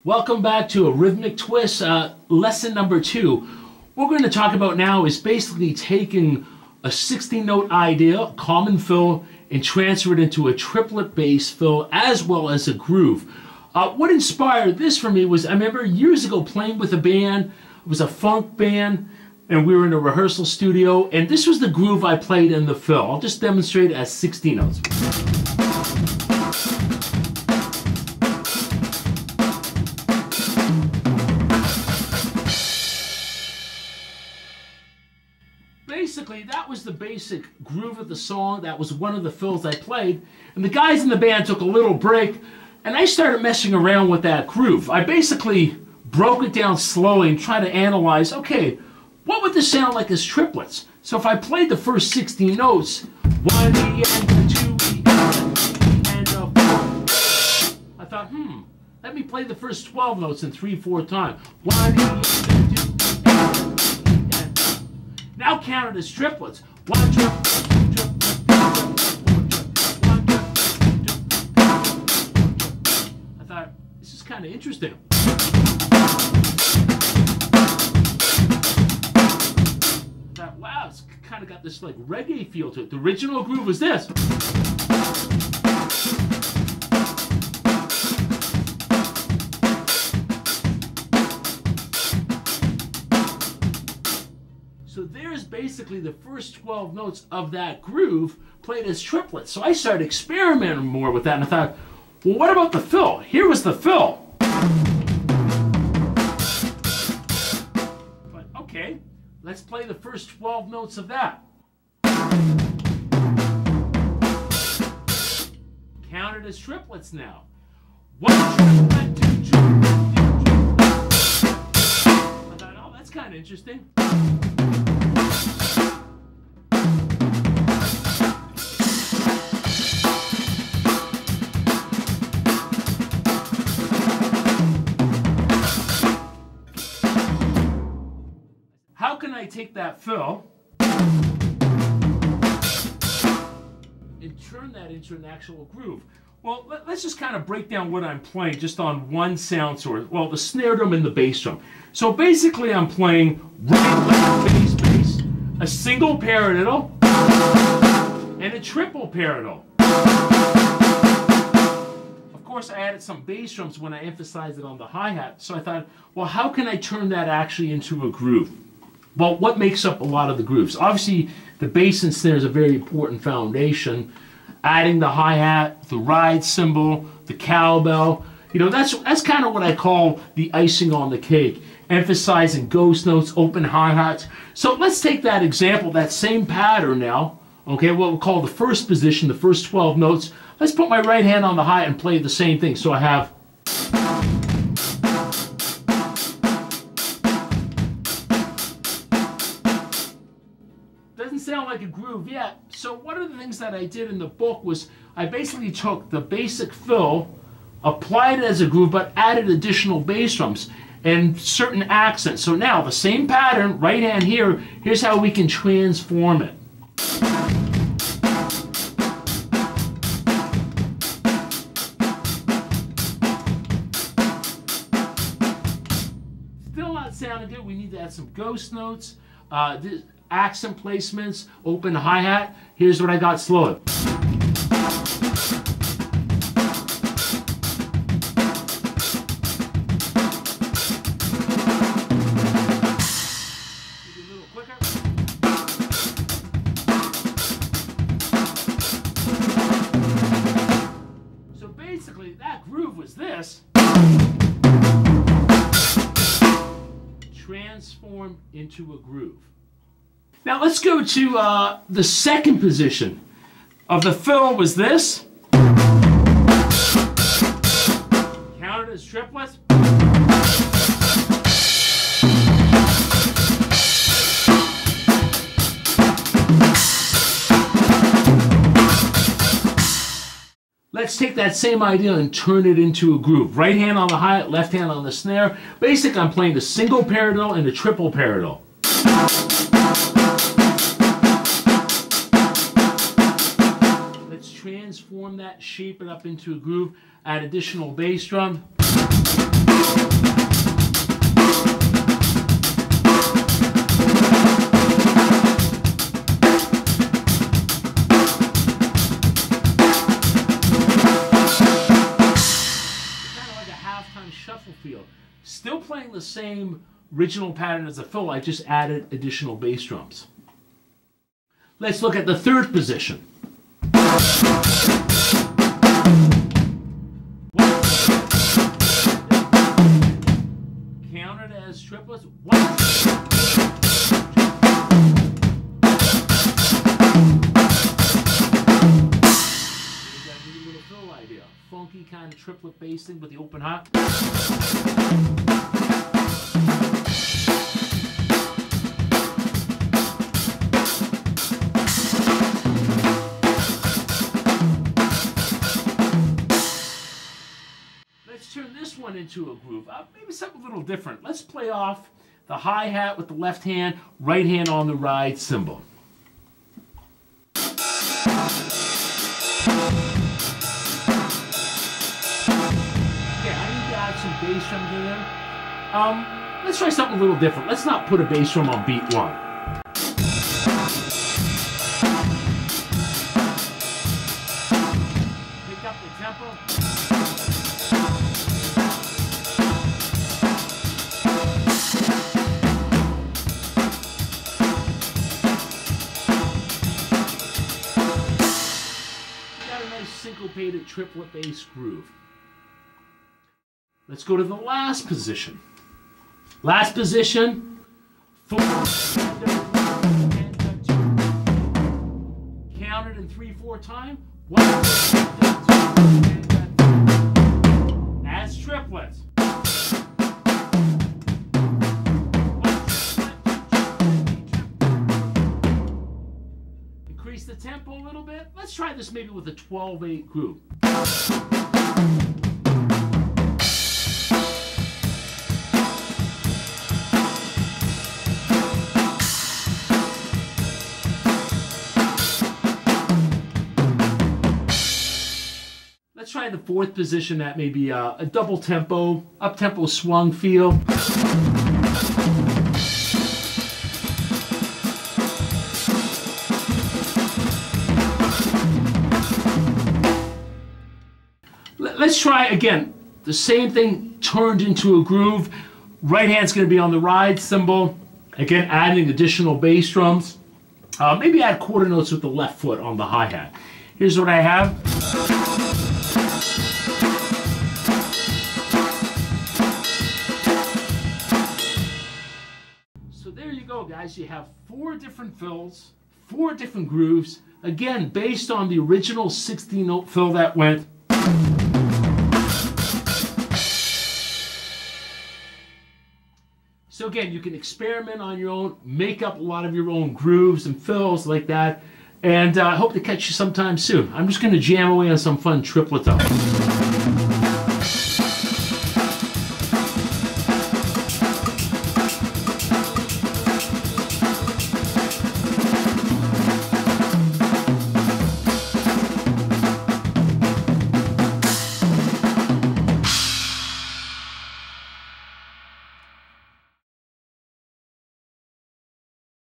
Welcome back to a Rhythmic Twist, lesson number 2. What we're going to talk about now is basically taking a 16-note idea, a common fill, and transfer it into a triplet bass fill as well as a groove. What inspired this for me was I remember years ago playing with a band. It was a funk band, and we were in a rehearsal studio, and this was the groove I played in the fill. I'll just demonstrate it as 16 notes. Basically, that was the basic groove of the song. That was one of the fills I played. And the guys in the band took a little break, and I started messing around with that groove. I basically broke it down slowly and tried to analyze, okay, what would this sound like as triplets? So if I played the first 16 notes, 1 E and 2 E and a 4, I thought, let me play the first 12 notes in 3/4 time. 1 E and 2 E. Now count it as triplets. 1 triplet, 2 triplet, 3 triplet, 4 triplet, 1 triplet, 2 triplet. I thought, this is kind of interesting. I thought, wow, it's kind of got this like reggae feel to it. The original groove was this. So there's basically the first 12 notes of that groove played as triplets. So I started experimenting more with that, and I thought, well, what about the fill? Here was the fill. But okay, let's play the first 12 notes of that. Count it as triplets now. 1 triplet, 2 triplet, 3 triplet. I thought, oh, that's kind of interesting. How can I take that fill and turn that into an actual groove? Well, let's just kind of break down what I'm playing just on one sound source. Well, the snare drum and the bass drum. So basically I'm playing right, left, bass, bass, a single paradiddle, and a triple paradiddle. Of course, I added some bass drums when I emphasized it on the hi-hat. So I thought, well, how can I turn that actually into a groove? Well, what makes up a lot of the grooves? Obviously, the bass and snare is a very important foundation. Adding the hi-hat, the ride cymbal, the cowbell, you know, that's kind of what I call the icing on the cake. Emphasizing ghost notes, open hi-hats. So let's take that example, that same pattern now, okay, what we'll call the first position, the first 12 notes. Let's put my right hand on the hi-hat and play the same thing. So I have... Doesn't sound like a groove yet. So one of the things that I did in the book was I basically took the basic fill, applied it as a groove, but added additional bass drums and certain accents. So now the same pattern, right hand here, here's how we can transform it. Still not sounding good. We need to add some ghost notes. Accent placements, open hi-hat. Here's what I got slow. Maybe a little quicker. So basically, that groove was this. Transformed into a groove. Now let's go to the second position of the fill was this. Count it as triplets. Let's take that same idea and turn it into a groove. Right hand on the hi-hat, left hand on the snare. Basically, I'm playing the single paradiddle and the triple paradiddle. Transform that, shape it up into a groove, add additional bass drum. shuffle feel. Still playing the same original pattern as the fill, I just added additional bass drums. Let's look at the third position. Counted as triplets. 1, 2. Little fill idea. Funky kind of triplet bass thing with the open hot. Let's turn this one into a groove. Maybe something a little different. Let's play off the hi-hat with the left hand, right hand on the ride cymbal. Some bass drums in there. Let's try something a little different. Let's not put a bass drum on beat 1. Pick up the tempo. Got a nice syncopated triplet bass groove. Let's go to the last position. Last position. 4. Count it in 3/4 time. 1. As triplets. Increase the tempo a little bit. Let's try this maybe with a 12/8 groove. Let's try the fourth position, that may be a double tempo, up tempo swung feel. Let's try again, the same thing turned into a groove. Right hand's going to be on the ride cymbal. Again, adding additional bass drums. Maybe add quarter notes with the left foot on the hi-hat. Here's what I have. So there you go, guys. You have 4 different fills, 4 different grooves. Again, based on the original 16-note fill that went. So again, you can experiment on your own, make up a lot of your own grooves and fills like that, and I hope to catch you sometime soon. I'm just going to jam away on some fun triplets.